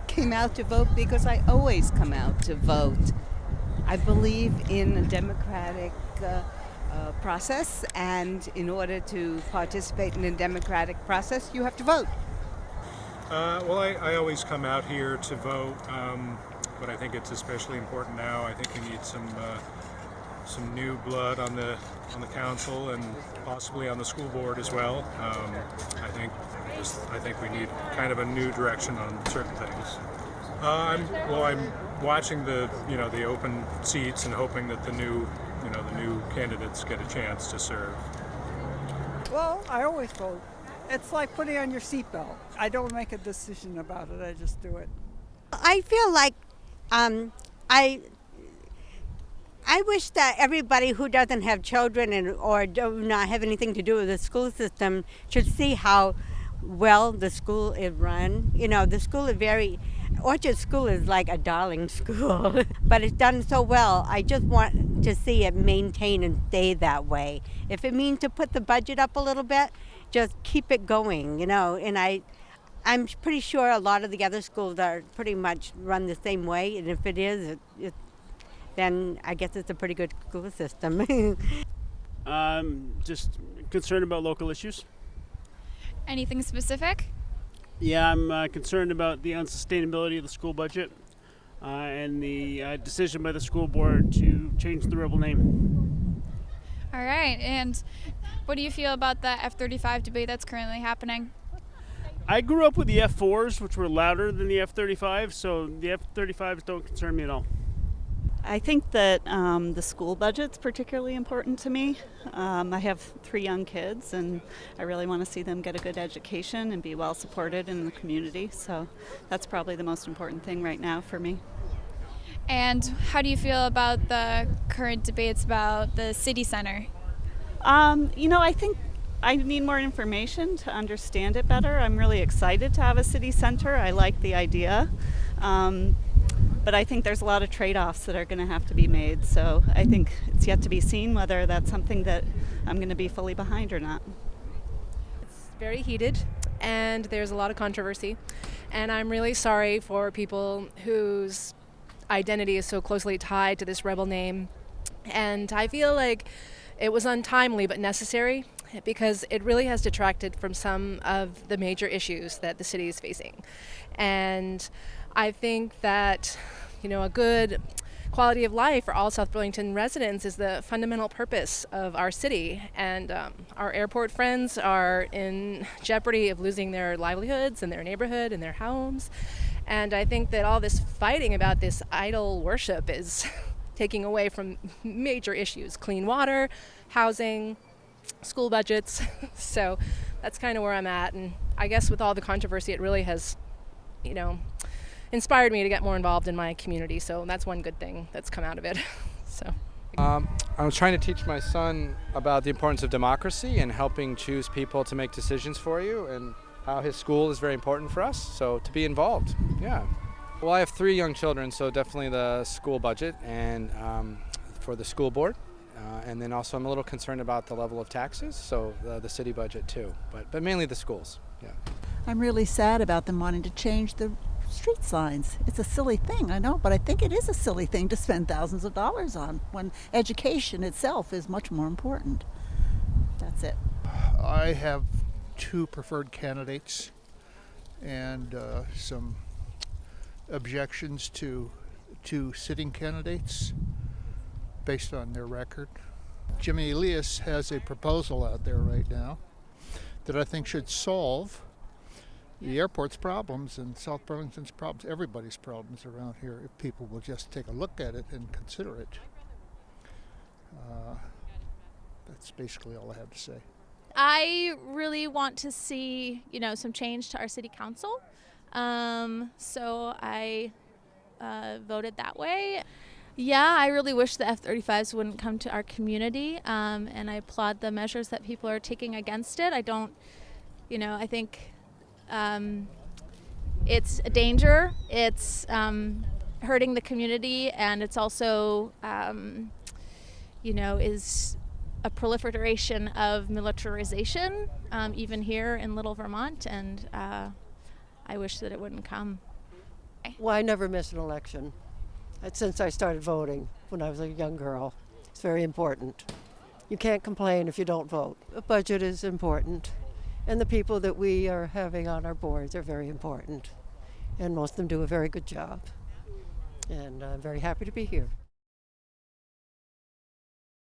came out to vote because I always come out to vote. I believe in a democratic process, and in order to participate in a democratic process, you have to vote. I always come out here to vote, but I think it's especially important now. I think we need some new blood on the council and possibly on the school board as well. I think we need kind of a new direction on certain things. I'm watching the open seats and hoping that the new candidates get a chance to serve. Well, I always vote. It's like putting on your seatbelt. I don't make a decision about it. I just do it. I feel like I wish that everybody who doesn't have children or do not have anything to do with the school system should see how well the school is run. You know, the school is Orchard School is like a darling school, but it's done so well. I just want to see it maintain and stay that way. If it means to put the budget up a little bit, just keep it going, and I'm pretty sure a lot of the other schools are pretty much run the same way, and if it is, then I guess it's a pretty good school system. Just concerned about local issues. Anything specific? Yeah, I'm concerned about the unsustainability of the school budget and the decision by the school board to change the rebel name. All right, and what do you feel about the F-35 debate that's currently happening? I grew up with the F-4s, which were louder than the F-35, so the F-35s don't concern me at all. I think that the school budget's particularly important to me. I have 3 young kids, and I really want to see them get a good education and be well supported in the community. So that's probably the most important thing right now for me. And how do you feel about the current debates about the city center? I think I need more information to understand it better. I'm really excited to have a city center. I like the idea. But I think there's a lot of trade-offs that are going to have to be made. So I think it's yet to be seen whether that's something that I'm going to be fully behind or not. It's very heated, and there's a lot of controversy. And I'm really sorry for people whose identity is so closely tied to this rebel name. And I feel like it was untimely but necessary, because it really has detracted from some of the major issues that the city is facing. And I think that, a good quality of life for all South Burlington residents is the fundamental purpose of our city. And our airport friends are in jeopardy of losing their livelihoods and their neighborhood and their homes. And I think that all this fighting about this idol worship is taking away from major issues: clean water, housing, school budgets. So that's kind of where I'm at. And I guess with all the controversy, it really has, inspired me to get more involved in my community. So that's one good thing that's come out of it. So I was trying to teach my son about the importance of democracy and helping choose people to make decisions for you, and how his school is very important for us. So to be involved, yeah. Well, I have 3 young children, so definitely the school budget and for the school board. And then also I'm a little concerned about the level of taxes, so the city budget too, but mainly the schools, yeah. I'm really sad about them wanting to change the street signs. It's a silly thing, I know, but I think it is a silly thing to spend thousands of dollars on when education itself is much more important. That's it. I have 2 preferred candidates and some objections to 2 sitting candidates based on their record. Jimmy Elias has a proposal out there right now that I think should solve the airport's problems and South Burlington's problems, everybody's problems around here, if people will just take a look at it and consider it. That's basically all I have to say. I really want to see, some change to our city council. So I voted that way. Yeah, I really wish the F-35s wouldn't come to our community, and I applaud the measures that people are taking against it. I think it's a danger. It's hurting the community, and it's also, is a proliferation of militarization, even here in Little Vermont, and I wish that it wouldn't come. Well, I never miss an election. Since I started voting when I was a young girl. It's very important. You can't complain if you don't vote. The budget is important, and the people that we are having on our boards are very important, and most of them do a very good job. And I'm very happy to be here.